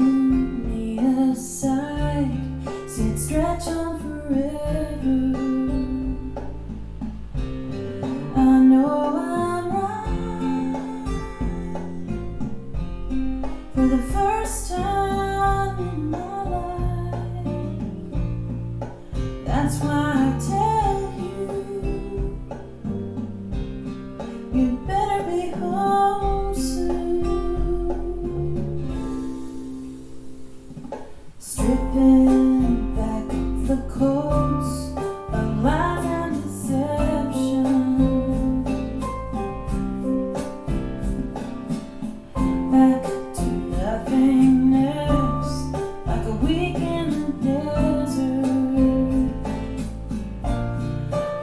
me aside, see it stretch on forever. I know I'm right for the first time in my life. That's why I tell you, you better be home soon. Stripping back the coats of lies and deception, back to nothingness, like a week in the desert.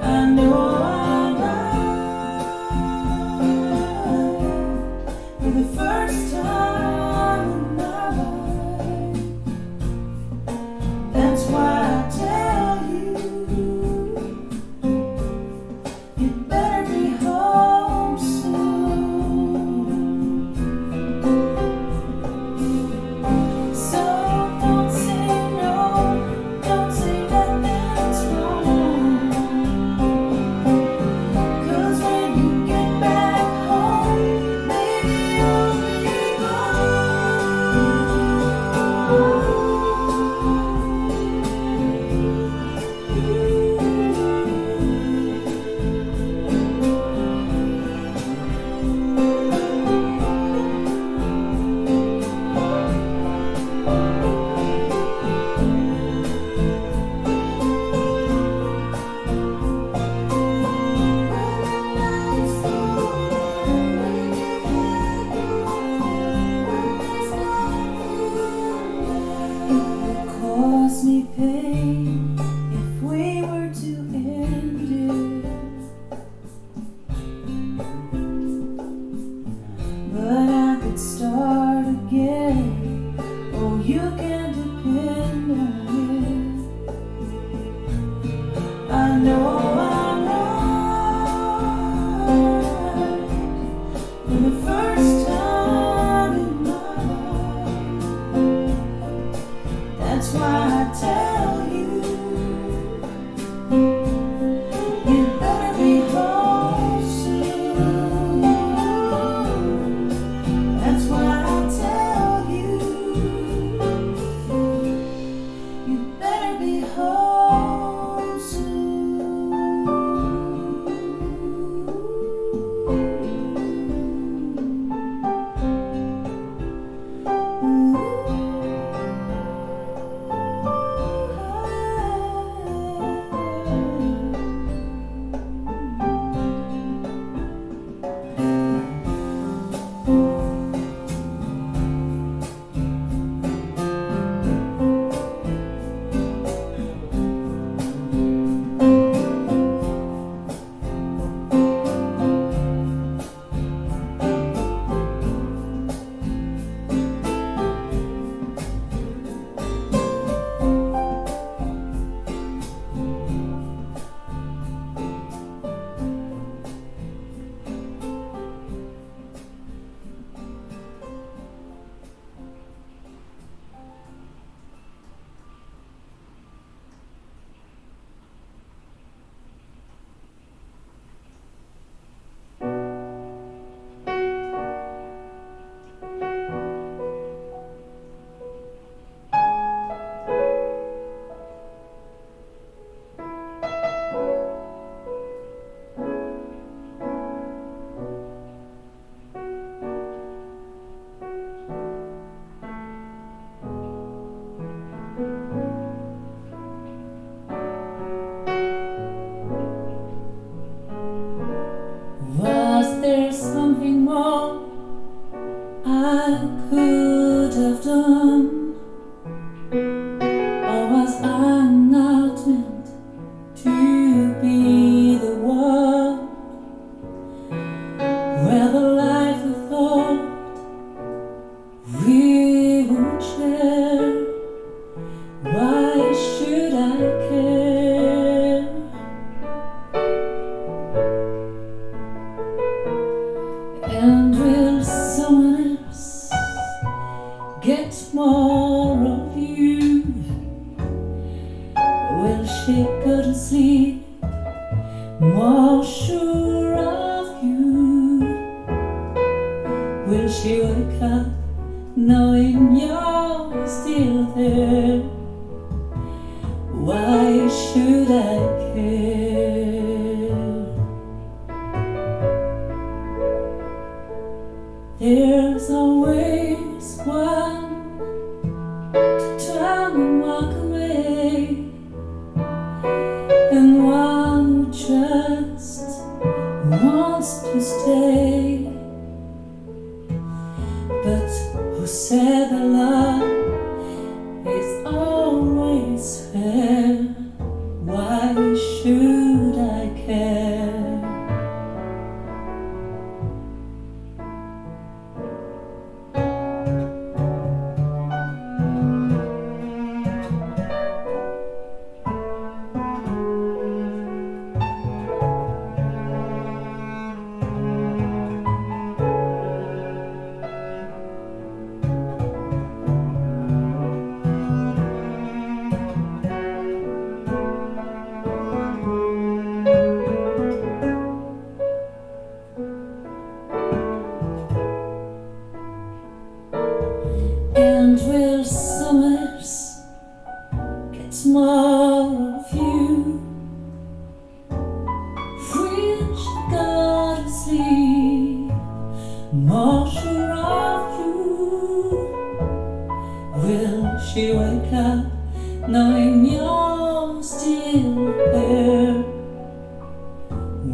I know I'm right for the first time in my life. That's why I tell you, you better be home soon. So don't say no, don't say nothing's wrong, 'cause when you get back home, maybe you'll be cause me pain if we were to end it, but I could start again. Oh, you can depend on it. I know I'm right for the first time in my life. That's why I tell you, you better be home soon. That's why I tell you, you better be home soon. Was there something more I could have done? Or was I not meant to be the one where the life we thought we would share? Why should I care? And will someone else get more? more of you? Will she go to sleep more sure of you? Will she wake up knowing you're still there? Why should I care? There's always one to turn and walk away, and one who just wants to stay, but who said that love is always fair. Why should I care? And will summers get more of you? Will she go to sleep more sure of you? Will she wake up knowing you're still there?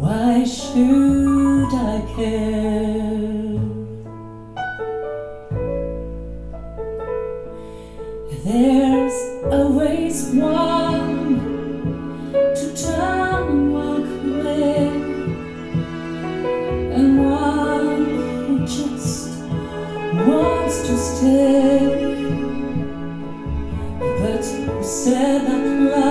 Why should I care? There's always one to turn and walk away, and one who just wants to stay, but who said that love